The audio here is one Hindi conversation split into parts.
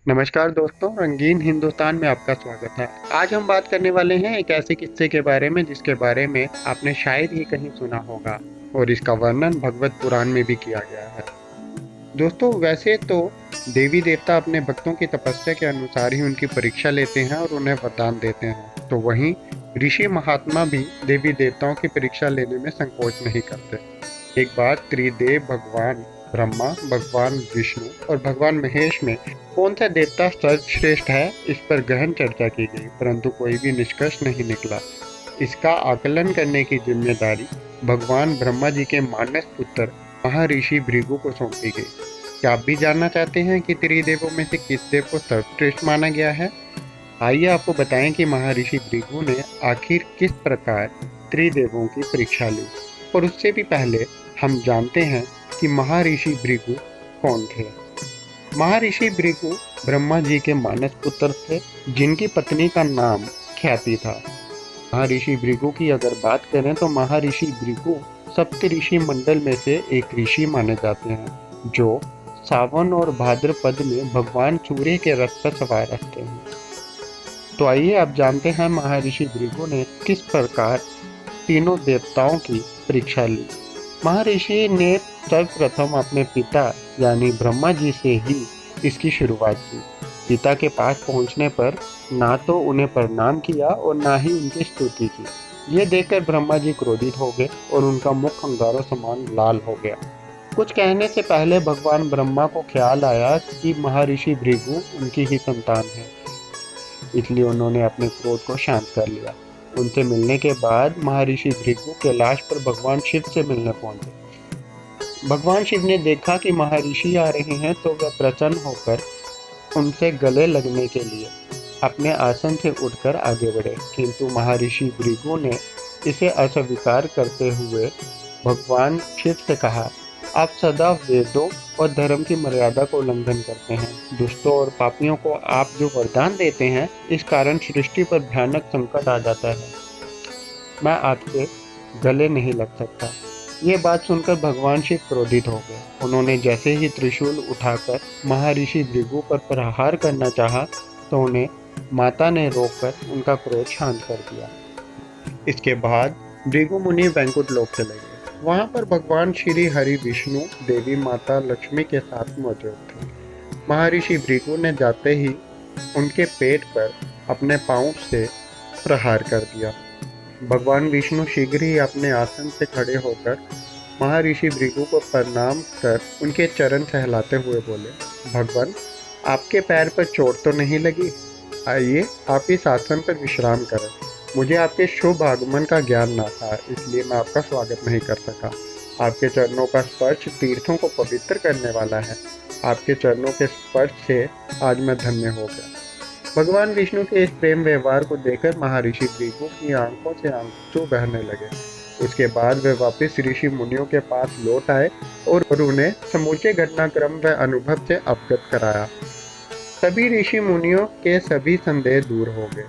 नमस्कार दोस्तों, रंगीन हिंदुस्तान में आपका स्वागत है। आज हम बात करने वाले हैं एक ऐसे किस्से के बारे में जिसके बारे में आपने शायद ही कहीं सुना होगा और इसका वर्णन भगवत पुराण में भी किया गया है। दोस्तों, वैसे तो देवी देवता अपने भक्तों की तपस्या के अनुसार ही उनकी परीक्षा लेते हैं और उन्हें वरदान देते हैं, तो वहीं ऋषि महात्मा भी देवी देवताओं की परीक्षा लेने में संकोच नहीं करते। एक बार त्रिदेव भगवान ब्रह्मा, भगवान विष्णु और भगवान महेश में कौन सा देवता सर्वश्रेष्ठ है, इस पर गहन चर्चा की गई, परंतु कोई भी निष्कर्ष नहीं निकला। इसका आकलन करने की जिम्मेदारी भगवान ब्रह्मा जी के मानस पुत्र महर्षि भृगु को सौंपी गई। क्या आप भी जानना चाहते हैं कि त्रिदेवों में से किस देव को सर्वश्रेष्ठ माना गया है? आइए आपको बताएं कि महर्षि भृगु ने आखिर किस प्रकार त्रिदेवों की परीक्षा ली। और उससे भी पहले हम जानते हैं कि महर्षि भृगु कौन थे। महर्षि भृगु ब्रह्मा जी के मानस पुत्र थे, जिनकी पत्नी का नाम ख्याति था। महर्षि भृगु की अगर बात करें तो महर्षि भृगु सप्त ऋषि मंडल में से एक ऋषि माने जाते हैं, जो सावन और भाद्रपद में भगवान सूर्य के रथ पर सवार रहते हैं। तो आइए आप जानते हैं महर्षि भृगु ने किस प्रकार तीनों देवताओं की परीक्षा ली। महर्षि ने सर्वप्रथम अपने पिता यानी ब्रह्मा जी से ही इसकी शुरुआत की। पिता के पास पहुंचने पर ना तो उन्हें प्रणाम किया और ना ही उनकी स्तुति की। ये देखकर ब्रह्मा जी क्रोधित हो गए और उनका मुख अंगारों समान लाल हो गया। कुछ कहने से पहले भगवान ब्रह्मा को ख्याल आया कि महर्षि भृगु उनकी ही संतान है, इसलिए उन्होंने अपने क्रोध को शांत कर लिया। उनसे मिलने के बाद महर्षि भृगु कैलाश पर भगवान शिव से मिलने पहुंचे। भगवान शिव ने देखा कि महर्षि आ रहे हैं तो वह प्रसन्न होकर उनसे गले लगने के लिए अपने आसन से उठकर आगे बढ़े, किंतु महर्षि भृगु ने इसे अस्वीकार करते हुए भगवान शिव से कहा, आप सदा वेदों और धर्म की मर्यादा को उल्लंघन करते हैं। दुष्टों और पापियों को आप जो वरदान देते हैं, इस कारण सृष्टि पर भयानक संकट आ जाता है। मैं आपसे गले नहीं लग सकता। ये बात सुनकर भगवान शिव क्रोधित हो गए। उन्होंने जैसे ही त्रिशूल उठाकर महर्षि भृगु पर प्रहार करना चाहा, तो उन्हें माता ने रोककर उनका क्रोध शांत कर दिया। इसके बाद भृगु मुनि वैकुंठ लोक चले गए। वहां पर भगवान श्री हरि विष्णु, देवी माता लक्ष्मी के साथ मौजूद थे। महर्षि भृगु ने जाते ही उनके पेट पर अपने पांव से प्रहार कर दिया। भगवान विष्णु शीघ्र ही अपने आसन से खड़े होकर महर्षि भृगु को प्रणाम कर उनके चरण सहलाते हुए बोले, भगवान, आपके पैर पर चोट तो नहीं लगी? आइए आप इस आसन पर विश्राम करें। मुझे आपके शुभ आगमन का ज्ञान ना था, इसलिए मैं आपका स्वागत नहीं कर सका। आपके चरणों का स्पर्श तीर्थों को पवित्र करने वाला है। आपके चरणों के स्पर्श से आज मैं धन्य हो गया। भगवान विष्णु के इस प्रेम व्यवहार को देखकर महर्षि भृगु की आंखों से आंसू बहने लगे। उसके बाद वे वापस ऋषि मुनियों के पास लौट आए और उन्हें समूचे घटनाक्रम व अनुभव से अवगत कराया। सभी ऋषि मुनियों के सभी संदेह दूर हो गए।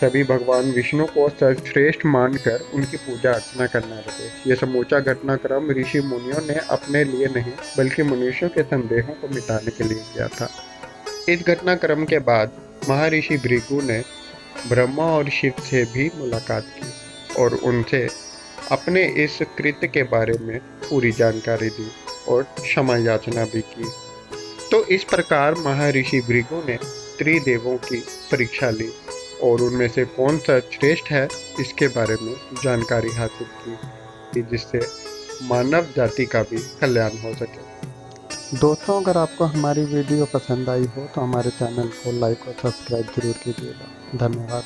सभी भगवान विष्णु को सर्वश्रेष्ठ मानकर उनकी पूजा अर्चना करने लगे। ये समूचा घटनाक्रम ऋषि मुनियों ने अपने लिए नहीं बल्कि मनुष्यों के संदेहों को मिटाने के लिए किया था। इस घटनाक्रम के बाद महर्षि भृगु ने ब्रह्मा और शिव से भी मुलाकात की और उनसे अपने इस कृत्य के बारे में पूरी जानकारी दी और क्षमा याचना भी की। तो इस प्रकार महर्षि भृगु ने त्रिदेवों की परीक्षा ली और उनमें से कौन सा श्रेष्ठ है, इसके बारे में जानकारी हासिल की, जिससे मानव जाति का भी कल्याण हो सके। दोस्तों, अगर आपको हमारी वीडियो पसंद आई हो तो हमारे चैनल को लाइक और सब्सक्राइब जरूर कीजिएगा। धन्यवाद।